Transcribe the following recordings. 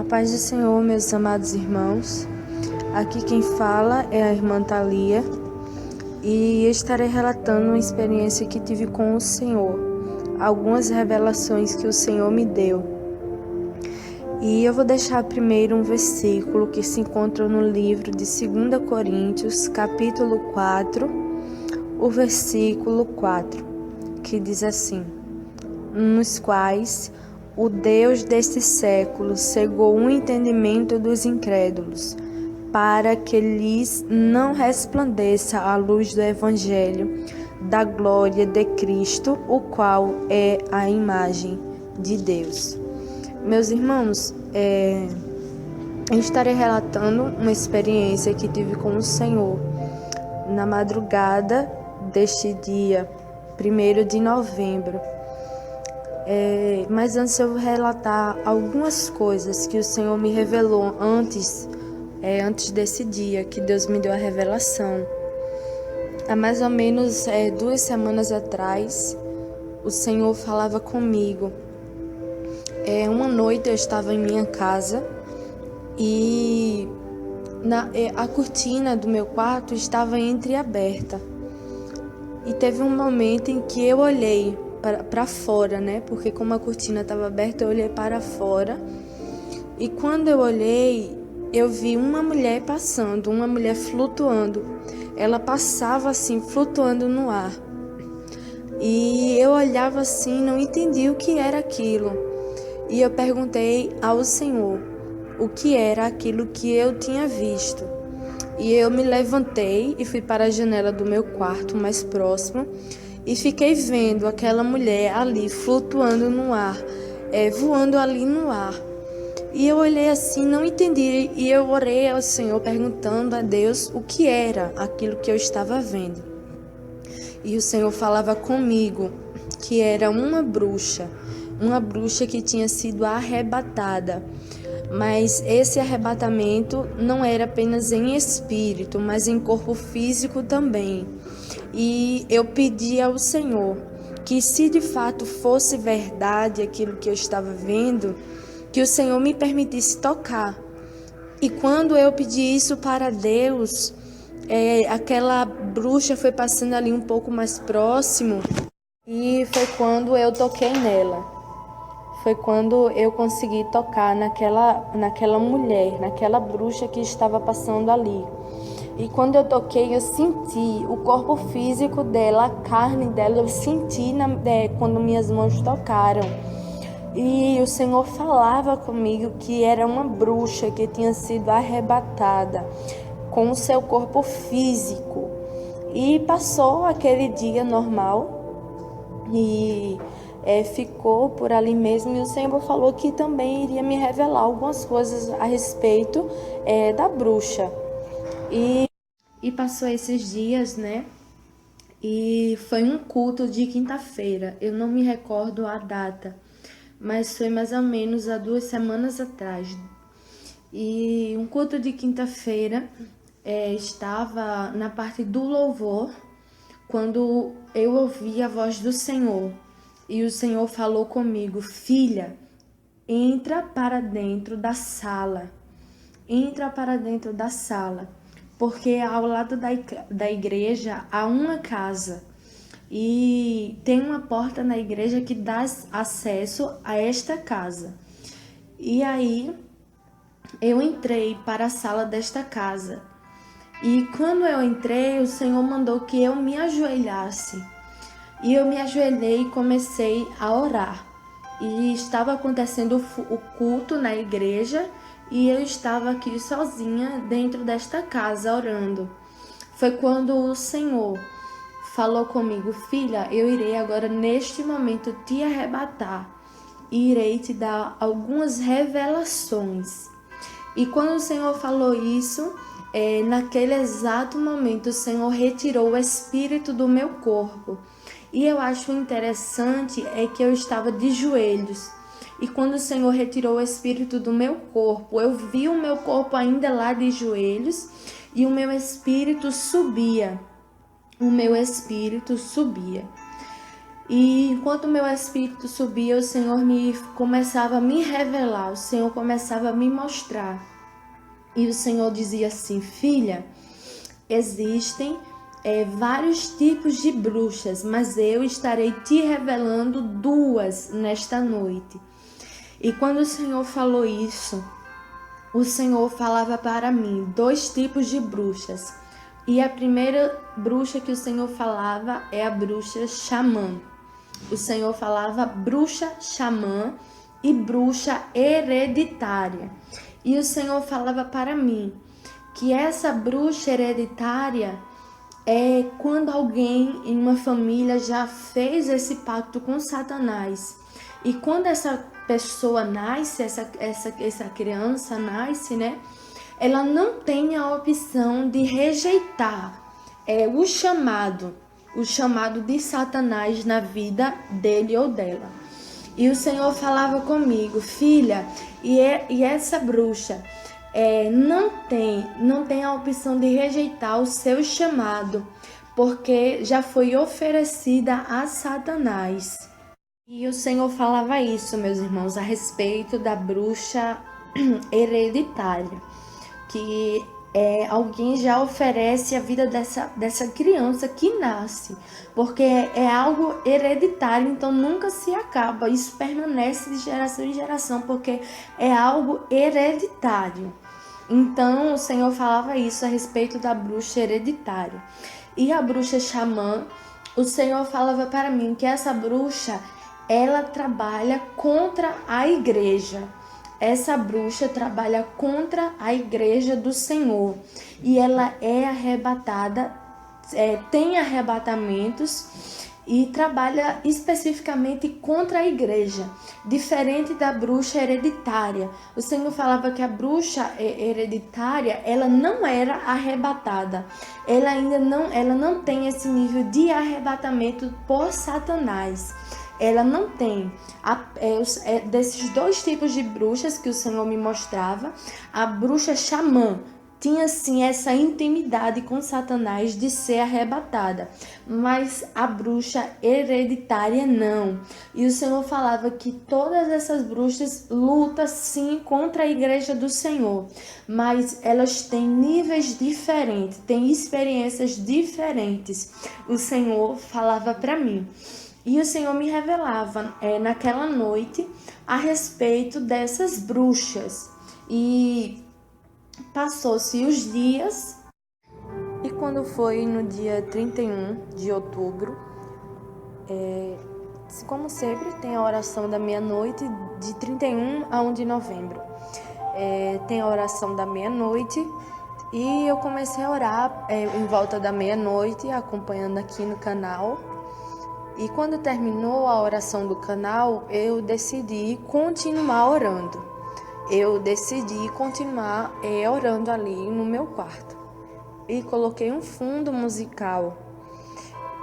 paz do Senhor, meus amados irmãos. Aqui quem fala é a irmã Thalia e eu estarei relatando uma experiência que tive com o Senhor, algumas revelações que o Senhor me deu. E eu vou deixar primeiro um versículo que se encontra no livro de 2 Coríntios, capítulo 4, o versículo 4, que diz assim: nos quais o Deus deste século cegou o entendimento dos incrédulos, para que lhes não resplandeça a luz do Evangelho da glória de Cristo, o qual é a imagem de Deus. Meus irmãos, eu estarei relatando uma experiência que tive com o Senhor na madrugada deste dia 1º de novembro. Mas antes eu vou relatar algumas coisas que o Senhor me revelou antes desse dia, que Deus me deu a revelação. Há mais ou menos 2 semanas atrás, o Senhor falava comigo. Uma noite eu estava em minha casa e a cortina do meu quarto estava entreaberta. E teve um momento em que eu olhei para fora, né? Porque como a cortina estava aberta, eu olhei para fora. E quando eu olhei, eu vi uma mulher passando, uma mulher flutuando. Ela passava assim, flutuando no ar. E eu olhava assim, não entendi o que era aquilo. E eu perguntei ao Senhor o que era aquilo que eu tinha visto. E eu me levantei e fui para a janela do meu quarto mais próximo e fiquei vendo aquela mulher ali flutuando no ar, voando ali no ar. E eu olhei assim, não entendi, e eu orei ao Senhor perguntando a Deus o que era aquilo que eu estava vendo. E o Senhor falava comigo que era uma bruxa que tinha sido arrebatada. Mas esse arrebatamento não era apenas em espírito, mas em corpo físico também. E eu pedi ao Senhor que, se de fato fosse verdade aquilo que eu estava vendo, que o Senhor me permitisse tocar. E quando eu pedi isso para Deus, aquela bruxa foi passando ali um pouco mais próximo e foi quando eu toquei nela. Foi quando eu consegui tocar naquela mulher, naquela bruxa que estava passando ali. E quando eu toquei, eu senti o corpo físico dela, a carne dela, eu senti quando minhas mãos tocaram. E o Senhor falava comigo que era uma bruxa que tinha sido arrebatada com o seu corpo físico. E passou aquele dia normal e ficou por ali mesmo, e o Senhor falou que também iria me revelar algumas coisas a respeito da bruxa. E passou esses dias, né? E foi um culto de quinta-feira, eu não me recordo a data, mas foi mais ou menos há 2 semanas atrás. E um culto de quinta-feira, estava na parte do louvor, quando eu ouvi a voz do Senhor. E o Senhor falou comigo: filha, entra para dentro da sala. Entra para dentro da sala. Porque ao lado da igreja há uma casa. E tem uma porta na igreja que dá acesso a esta casa. E aí eu entrei para a sala desta casa. E quando eu entrei, o Senhor mandou que eu me ajoelhasse. E eu me ajoelhei e comecei a orar. E estava acontecendo o culto na igreja e eu estava aqui sozinha dentro desta casa orando. Foi quando o Senhor falou comigo: filha, eu irei agora neste momento te arrebatar e irei te dar algumas revelações. E quando o Senhor falou isso, naquele exato momento o Senhor retirou o espírito do meu corpo. E eu acho interessante que eu estava de joelhos. E quando o Senhor retirou o espírito do meu corpo, eu vi o meu corpo ainda lá de joelhos e o meu espírito subia. O meu espírito subia. E enquanto meu espírito subia, o Senhor começava a me revelar, o Senhor começava a me mostrar. E o Senhor dizia assim: filha, existem vários tipos de bruxas, mas eu estarei te revelando 2 nesta noite. E quando o Senhor falou isso, o Senhor falava para mim 2 tipos de bruxas. E a primeira bruxa que o Senhor falava é a bruxa xamã. O Senhor falava bruxa xamã e bruxa hereditária. E o Senhor falava para mim que essa bruxa hereditária é quando alguém em uma família já fez esse pacto com Satanás. E quando essa pessoa nasce, essa criança nasce, né? Ela não tem a opção de rejeitar o chamado de Satanás na vida dele ou dela. E o Senhor falava comigo: filha, e essa bruxa não tem a opção de rejeitar o seu chamado, porque já foi oferecida a Satanás. E o Senhor falava isso, meus irmãos, a respeito da bruxa hereditária, que alguém já oferece a vida dessa criança que nasce, porque é algo hereditário, então nunca se acaba, isso permanece de geração em geração, porque é algo hereditário. Então o Senhor falava isso a respeito da bruxa hereditária. E a bruxa xamã, o Senhor falava para mim que essa bruxa, ela trabalha contra a igreja. Essa bruxa trabalha contra a igreja do Senhor e ela é arrebatada, tem arrebatamentos e trabalha especificamente contra a igreja, diferente da bruxa hereditária. O Senhor falava que a bruxa hereditária, ela não era arrebatada, ela não tem esse nível de arrebatamento por Satanás. Ela não tem. Desses 2 tipos de bruxas que o Senhor me mostrava, a bruxa xamã tinha sim essa intimidade com Satanás de ser arrebatada, mas a bruxa hereditária não. E o Senhor falava que todas essas bruxas lutam sim contra a igreja do Senhor, mas elas têm níveis diferentes, têm experiências diferentes. O Senhor falava para mim. E o Senhor me revelava naquela noite a respeito dessas bruxas. E passou-se os dias, e quando foi no dia 31 de outubro, como sempre, tem a oração da meia-noite, de 31 a 1 de novembro. Tem a oração da meia-noite, e eu comecei a orar em volta da meia-noite, acompanhando aqui no canal. E quando terminou a oração do canal, eu decidi continuar orando. Eu decidi continuar orando ali no meu quarto. E coloquei um fundo musical.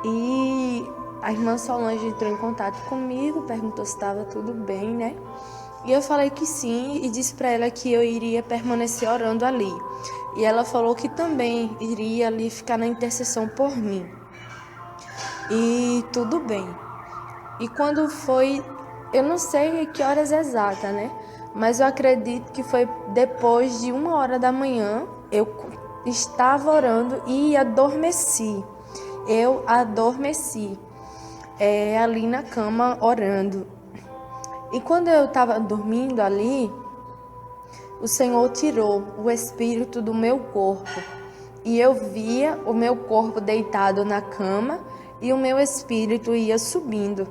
E a irmã Solange entrou em contato comigo, perguntou se estava tudo bem, né? E eu falei que sim e disse para ela que eu iria permanecer orando ali. E ela falou que também iria ali ficar na intercessão por mim. E tudo bem. E quando foi, eu não sei que horas exatas, né? Mas eu acredito que foi depois de 1h da manhã, eu estava orando e adormeci. Eu adormeci ali na cama orando. E quando eu estava dormindo ali, o Senhor tirou o espírito do meu corpo. E eu via o meu corpo deitado na cama e o meu espírito ia subindo.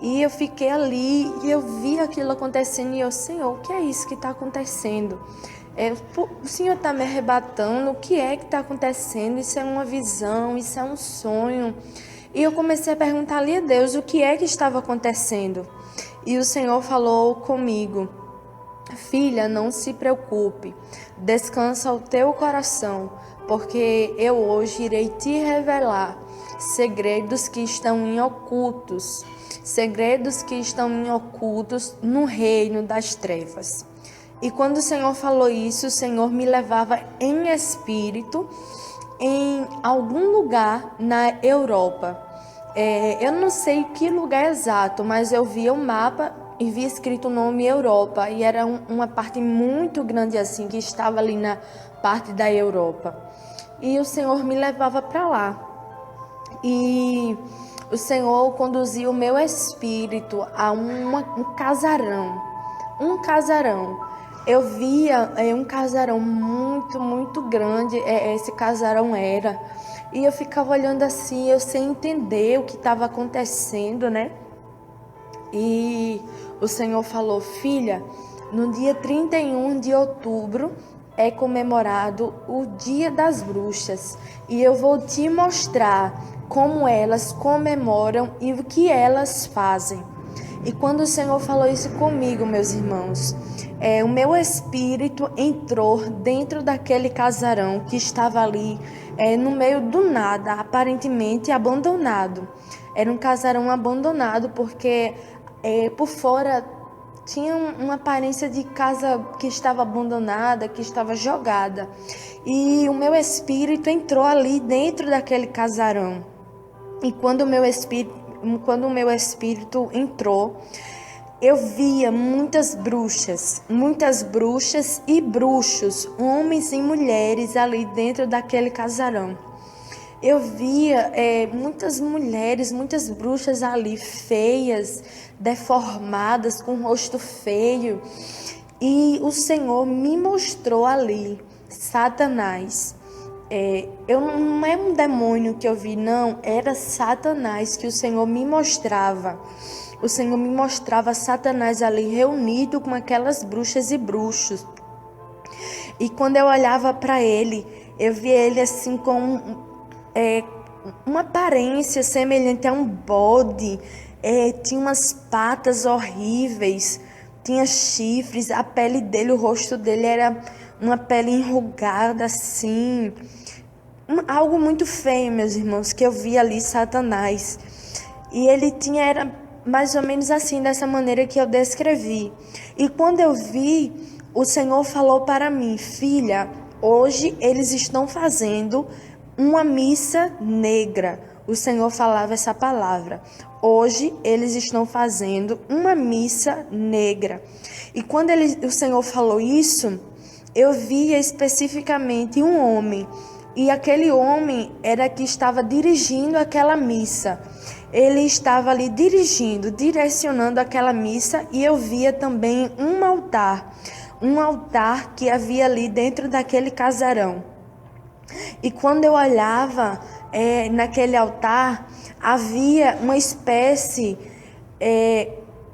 E eu fiquei ali e eu vi aquilo acontecendo e eu, Senhor, o que é isso que está acontecendo? O Senhor está me arrebatando, o que é que está acontecendo? Isso é uma visão, isso é um sonho. E eu comecei a perguntar ali a Deus o que é que estava acontecendo. E o Senhor falou comigo: filha, não se preocupe, descansa o teu coração, porque eu hoje irei te revelar segredos que estão em ocultos, segredos que estão em ocultos no reino das trevas. E quando o Senhor falou isso, o Senhor me levava em espírito em algum lugar na Europa. Eu não sei que lugar exato, mas eu via o mapa e via escrito o nome Europa, e era uma parte muito grande assim, que estava ali na parte da Europa. E o Senhor me levava para lá. E o Senhor conduziu o meu espírito a um casarão. Um casarão. Eu via um casarão muito, muito grande. Esse casarão era. E eu ficava olhando assim, eu sem entender o que estava acontecendo, né? E o Senhor falou: filha, no dia 31 de outubro é comemorado o Dia das Bruxas. E eu vou te mostrar como elas comemoram e o que elas fazem. E quando o Senhor falou isso comigo, meus irmãos, o meu espírito entrou dentro daquele casarão que estava ali, no meio do nada, aparentemente abandonado. Era um casarão abandonado porque por fora tinha uma aparência de casa que estava abandonada, que estava jogada. E o meu espírito entrou ali dentro daquele casarão. E quando o meu espírito entrou, eu via muitas bruxas e bruxos, homens e mulheres ali dentro daquele casarão. Eu via muitas mulheres, muitas bruxas ali, feias, deformadas, com rosto feio. E o Senhor me mostrou ali Satanás. Não é um demônio que eu vi, não. Era Satanás que o Senhor me mostrava. O Senhor me mostrava Satanás ali reunido com aquelas bruxas e bruxos. E quando eu olhava para ele, eu via ele assim com uma aparência semelhante a um bode. Tinha umas patas horríveis, tinha chifres, a pele dele, o rosto dele era uma pele enrugada assim, algo muito feio, meus irmãos, que eu vi ali Satanás. E ele era mais ou menos assim, dessa maneira que eu descrevi. E quando eu vi, o Senhor falou para mim: filha, hoje eles estão fazendo uma missa negra. O Senhor falava essa palavra. Hoje eles estão fazendo uma missa negra. E quando o Senhor falou isso, eu via especificamente um homem. E aquele homem era que estava dirigindo aquela missa. Ele estava ali direcionando aquela missa. E eu via também um altar que havia ali dentro daquele casarão. E quando eu olhava naquele altar, havia uma espécie,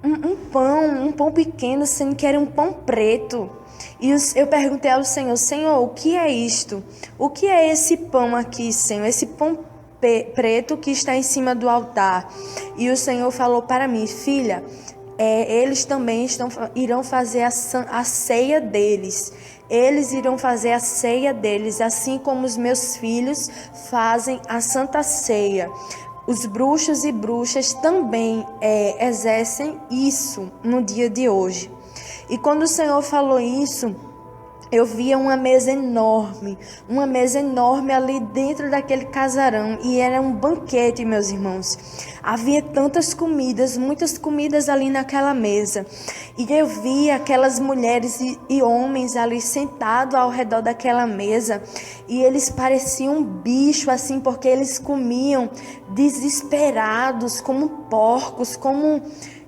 um pão pequeno, sendo que era um pão preto. E eu perguntei ao Senhor: Senhor, o que é isto? O que é esse pão aqui, Senhor? Esse pão preto que está em cima do altar. E o Senhor falou para mim: filha, eles também irão fazer a ceia deles. Eles irão fazer a ceia deles, assim como os meus filhos fazem a Santa Ceia. Os bruxos e bruxas também exercem isso no dia de hoje. E quando o Senhor falou isso, eu via uma mesa enorme ali dentro daquele casarão. E era um banquete, meus irmãos. Havia tantas comidas, muitas comidas ali naquela mesa. E eu via aquelas mulheres e homens ali sentados ao redor daquela mesa. E eles pareciam um bicho assim, porque eles comiam desesperados, como porcos, como...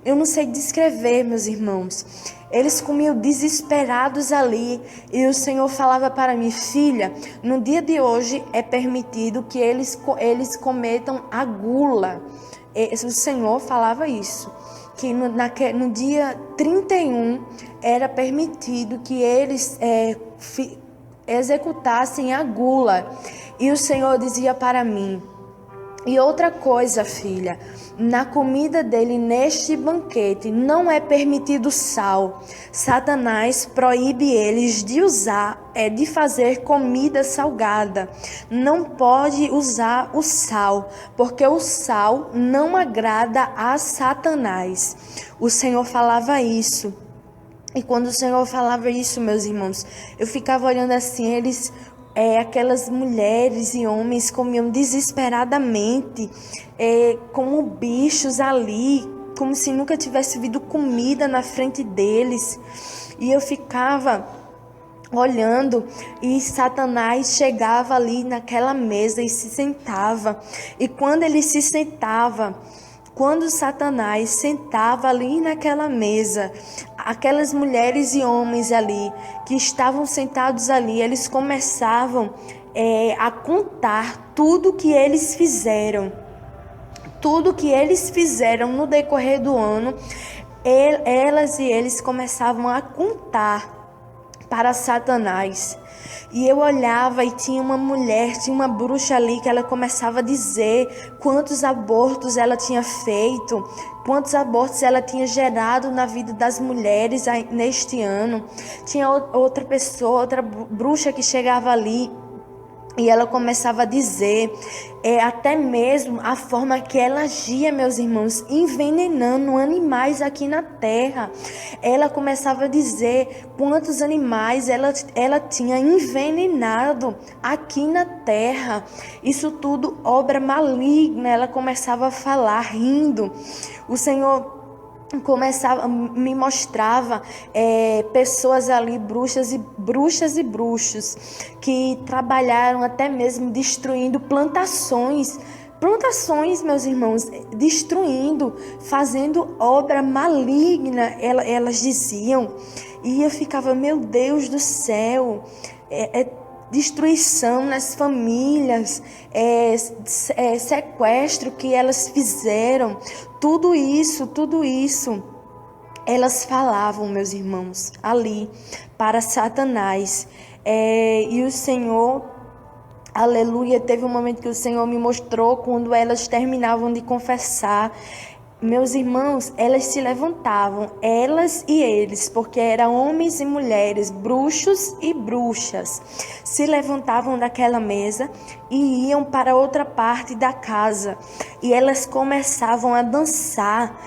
Eu não sei descrever, meus irmãos. Eles comiam desesperados ali. E o Senhor falava para mim: filha, no dia de hoje é permitido que eles cometam a gula. O Senhor falava isso. Que no dia 31 era permitido que eles executassem a gula. E o Senhor dizia para mim: e outra coisa, filha, na comida dele, neste banquete, não é permitido sal. Satanás proíbe eles de fazer comida salgada. Não pode usar o sal, porque o sal não agrada a Satanás. O Senhor falava isso. E quando o Senhor falava isso, meus irmãos, eu ficava olhando assim, eles aquelas mulheres e homens comiam desesperadamente, como bichos ali, como se nunca tivesse havido comida na frente deles. E eu ficava olhando, e Satanás chegava ali naquela mesa e se sentava. E quando ele se sentava, quando Satanás sentava ali naquela mesa, aquelas mulheres e homens ali que estavam sentados ali, eles começavam a contar tudo que eles fizeram. Tudo que eles fizeram no decorrer do ano, elas e eles começavam a contar para Satanás. E eu olhava e tinha uma mulher, tinha uma bruxa ali que ela começava a dizer quantos abortos ela tinha feito, quantos abortos ela tinha gerado na vida das mulheres neste ano. Tinha outra pessoa, outra bruxa que chegava ali e ela começava a dizer, até mesmo a forma que ela agia, meus irmãos, envenenando animais aqui na terra. Ela começava a dizer quantos animais ela tinha envenenado aqui na terra. Isso tudo obra maligna. Ela começava a falar rindo. O Senhor me mostrava pessoas ali, bruxas e bruxos, que trabalharam até mesmo destruindo plantações, meus irmãos, destruindo, fazendo obra maligna, elas diziam. E eu ficava, meu Deus do céu, destruição nas famílias, sequestro que elas fizeram, tudo isso, elas falavam, meus irmãos, ali para Satanás. E o Senhor, aleluia, teve um momento que o Senhor me mostrou quando elas terminavam de confessar. Meus irmãos, elas se levantavam, elas e eles, porque eram homens e mulheres, bruxos e bruxas, se levantavam daquela mesa e iam para outra parte da casa. E elas começavam a dançar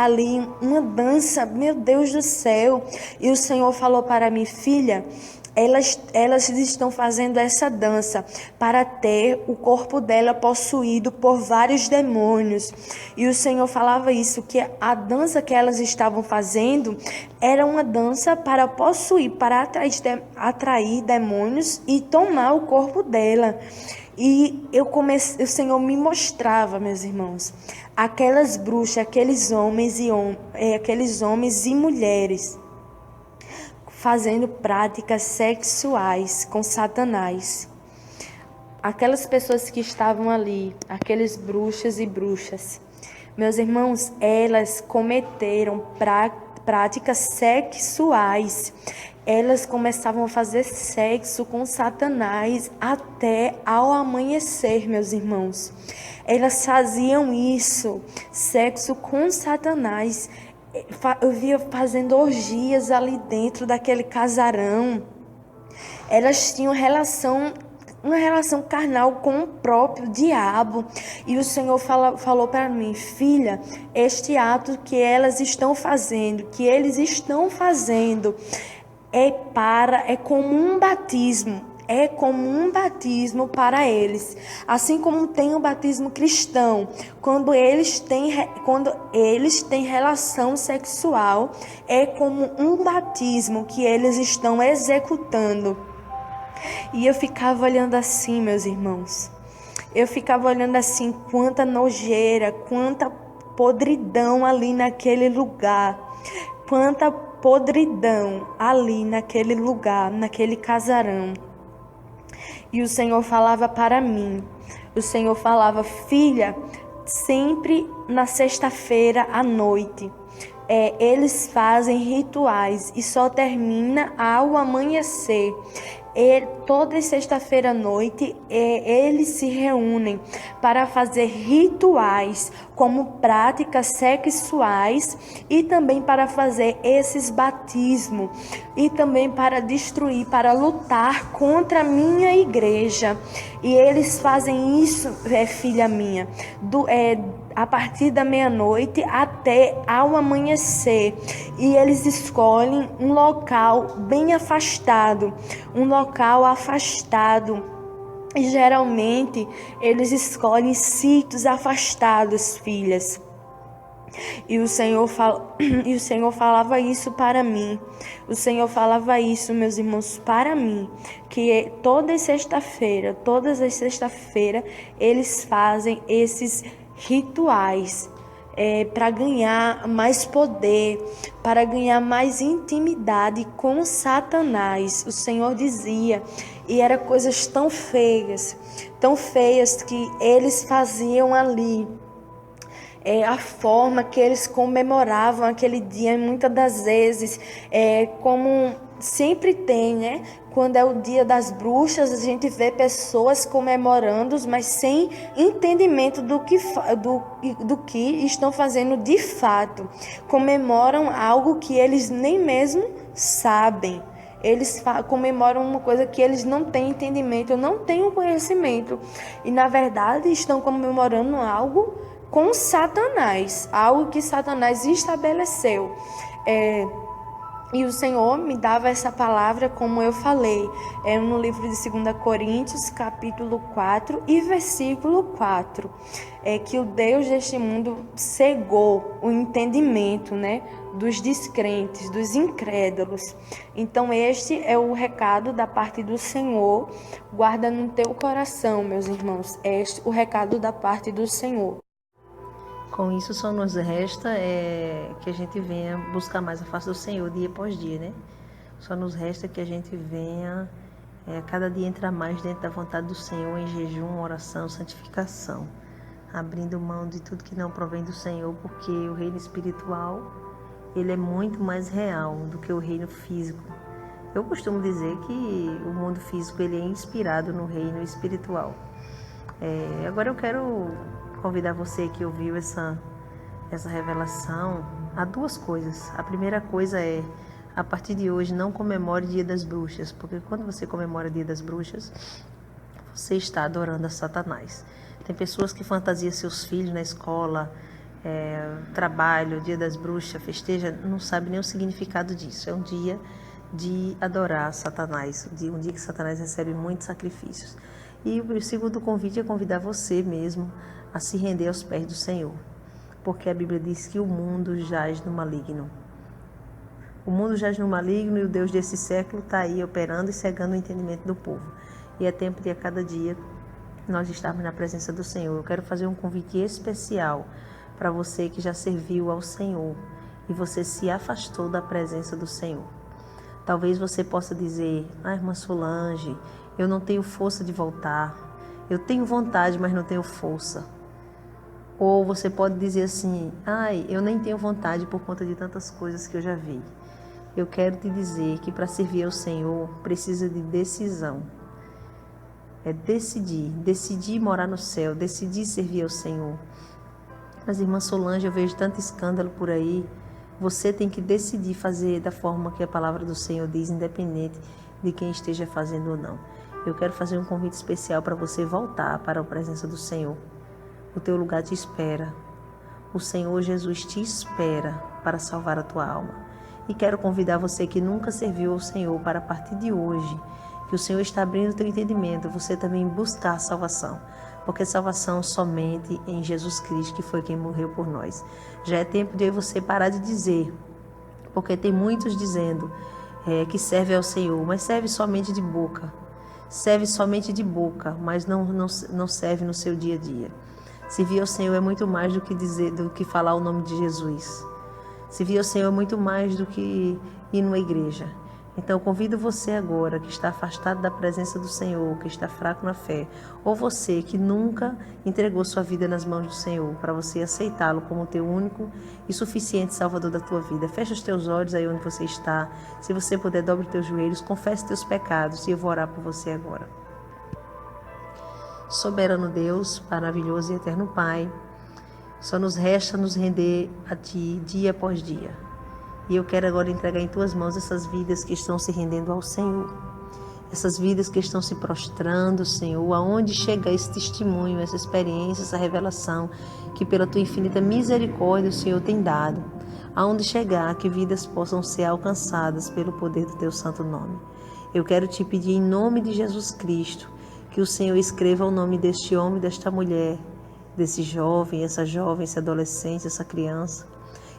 ali, uma dança, meu Deus do céu. E o Senhor falou para mim, filha, elas estão fazendo essa dança para ter o corpo dela possuído por vários demônios. E o Senhor falava isso, que a dança que elas estavam fazendo era uma dança para possuir, para atrair demônios e tomar o corpo dela. E o Senhor me mostrava, meus irmãos, aquelas bruxas, aqueles homens e mulheres fazendo práticas sexuais com Satanás. Aquelas pessoas que estavam ali, aqueles bruxos e bruxas, meus irmãos, elas cometeram práticas sexuais. Elas começavam a fazer sexo com Satanás até ao amanhecer, meus irmãos. Elas faziam isso, sexo com Satanás. Eu via fazendo orgias ali dentro daquele casarão. Elas tinham uma relação carnal com o próprio diabo. E o Senhor falou para mim, filha, este ato que eles estão fazendo é como um batismo. É como um batismo para eles, assim como tem o batismo cristão, quando eles têm relação sexual, é como um batismo que eles estão executando. E eu ficava olhando assim, meus irmãos, quanta nojeira, quanta podridão ali naquele lugar, quanta podridão ali naquele lugar, naquele casarão. E o Senhor falava para mim, filha, sempre na sexta-feira à noite, eles fazem rituais e só termina ao amanhecer. Toda sexta-feira à noite, eles se reúnem para fazer rituais como práticas sexuais e também para fazer esses batismos e também para destruir, para lutar contra a minha igreja. E eles fazem isso, filha minha, a partir da meia-noite até ao amanhecer. E eles escolhem um local bem afastado, E geralmente eles escolhem sítios afastados, filhas. E o Senhor falava isso para mim. O Senhor falava isso, meus irmãos, para mim, que todas as sexta-feiras, eles fazem esses rituais para ganhar mais poder, para ganhar mais intimidade com Satanás. O Senhor dizia, e eram coisas tão feias que eles faziam ali. A forma que eles comemoravam aquele dia, muitas das vezes, como sempre tem, né? Quando é o dia das bruxas, a gente vê pessoas comemorando, mas sem entendimento do que estão fazendo de fato. Comemoram algo que eles nem mesmo sabem. Eles comemoram uma coisa que eles não têm entendimento, não têm conhecimento. E, na verdade, estão comemorando algo com Satanás, algo que Satanás estabeleceu. E o Senhor me dava essa palavra, como eu falei, no livro de 2 Coríntios, capítulo 4 e versículo 4, que o Deus deste mundo cegou o entendimento, né, dos descrentes, dos incrédulos. Então este é o recado da parte do Senhor. Guarda no teu coração, meus irmãos, o recado da parte do Senhor. Com isso, só nos resta que a gente venha buscar mais a face do Senhor dia após dia, né? Só nos resta que a gente venha cada dia entrar mais dentro da vontade do Senhor em jejum, oração, santificação, abrindo mão de tudo que não provém do Senhor, porque o reino espiritual, ele é muito mais real do que o reino físico. Eu costumo dizer que o mundo físico, ele é inspirado no reino espiritual. Agora eu quero convidar você que ouviu essa revelação a duas coisas. A primeira coisa a partir de hoje, não comemore o Dia das Bruxas, porque quando você comemora o Dia das Bruxas, você está adorando a Satanás. Tem pessoas que fantasiam seus filhos na escola, trabalho, Dia das Bruxas, festeja, não sabe nem o significado disso. É um dia de adorar Satanás, um dia que Satanás recebe muitos sacrifícios. E o segundo convite é convidar você mesmo a se render aos pés do Senhor, porque a Bíblia diz que o mundo jaz no maligno. O mundo jaz no maligno e o Deus desse século está aí operando e cegando o entendimento do povo. E é tempo de a cada dia nós estarmos na presença do Senhor. Eu quero fazer um convite especial para você que já serviu ao Senhor e você se afastou da presença do Senhor. Talvez você possa dizer, irmã Solange, eu não tenho força de voltar. Eu tenho vontade, mas não tenho força. Ou você pode dizer assim, eu nem tenho vontade por conta de tantas coisas que eu já vi. Eu quero te dizer que para servir ao Senhor precisa de decisão. É decidir morar no céu, decidir servir ao Senhor. Mas, irmã Solange, eu vejo tanto escândalo por aí. Você tem que decidir fazer da forma que a palavra do Senhor diz, independente de quem esteja fazendo ou não. Eu quero fazer um convite especial para você voltar para a presença do Senhor. O teu lugar te espera. O Senhor Jesus te espera para salvar a tua alma. E quero convidar você que nunca serviu ao Senhor para a partir de hoje, que o Senhor está abrindo o teu entendimento, você também buscar salvação. Porque salvação somente em Jesus Cristo, que foi quem morreu por nós. Já é tempo de você parar de dizer, porque tem muitos dizendo que serve ao Senhor, mas serve somente de boca. Serve somente de boca, mas não serve no seu dia a dia. Servir ao Senhor é muito mais do que falar o nome de Jesus. Servir ao Senhor é muito mais do que ir numa igreja. Então, eu convido você agora, que está afastado da presença do Senhor, que está fraco na fé, ou você que nunca entregou sua vida nas mãos do Senhor, para você aceitá-lo como teu único e suficiente Salvador da tua vida. Fecha os teus olhos aí onde você está. Se você puder, dobre os teus joelhos, confesse teus pecados e eu vou orar por você agora. Soberano Deus, maravilhoso e eterno Pai, só nos resta nos render a Ti dia após dia. E eu quero agora entregar em Tuas mãos essas vidas que estão se rendendo ao Senhor. essas vidas que estão se prostrando, Senhor, aonde chega esse testemunho, essa experiência, essa revelação que pela Tua infinita misericórdia o Senhor tem dado, aonde chegar que vidas possam ser alcançadas pelo poder do Teu santo nome. Eu quero Te pedir em nome de Jesus Cristo que o Senhor escreva o nome deste homem, desta mulher, desse jovem, esse adolescente, essa criança.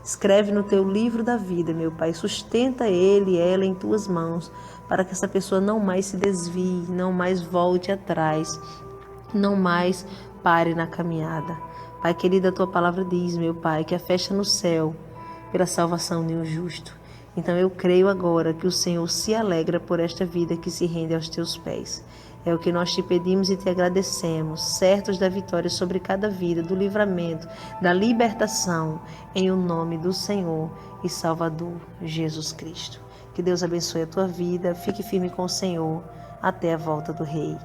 Escreve no Teu livro da vida, meu Pai, sustenta ele e ela em Tuas mãos, para que essa pessoa não mais se desvie, não mais volte atrás, não mais pare na caminhada. Pai querido, a Tua palavra diz, meu Pai, que a festa no céu pela salvação de um justo. Então eu creio agora que o Senhor se alegra por esta vida que se rende aos Teus pés. É o que nós Te pedimos e Te agradecemos, certos da vitória sobre cada vida, do livramento, da libertação, em o nome do Senhor e Salvador Jesus Cristo. Que Deus abençoe a tua vida, fique firme com o Senhor, até a volta do Rei.